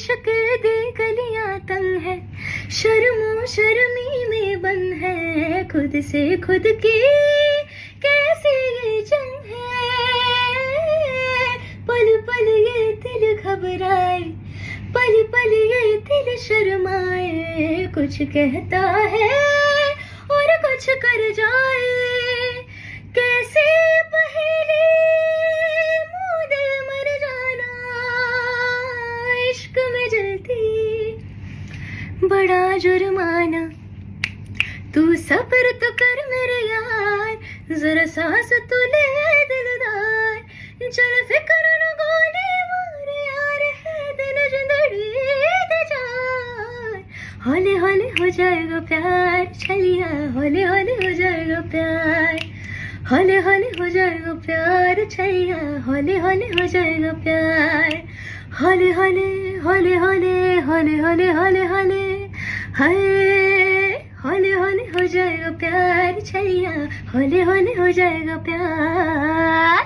इश्क दी गलियां तंग है, शर्मो शर्मी में बंद है, खुद से खुद की कैसी ये जंग है। पल पल ये दिल घबराए, पल पल ये दिल शर्माए, कुछ कहता है और कुछ कर जाए। कैसे पहेली मुँह दिल मर जाना, इश्क में जलती बड़ा जुर्माना। तू सब्र तो कर मेरे यार, जरा सांस तो ले दिलदार, चल फिक्र न गोली मार यार, है दिन जिंदड़ी दे जार। हौले हौले हो जाएगा प्यार छलिया, हौले हौले हो जाएगा प्यार, हौले हौले हो जाएगा प्यार छलिया, हौले हौले हो जाएगा प्यार। हौले हौले हौले हौले हौले हौले हौले हौले हाय, हौले हौले हो जाएगा प्यार छलिया, हौले हौले हो जाएगा प्यार।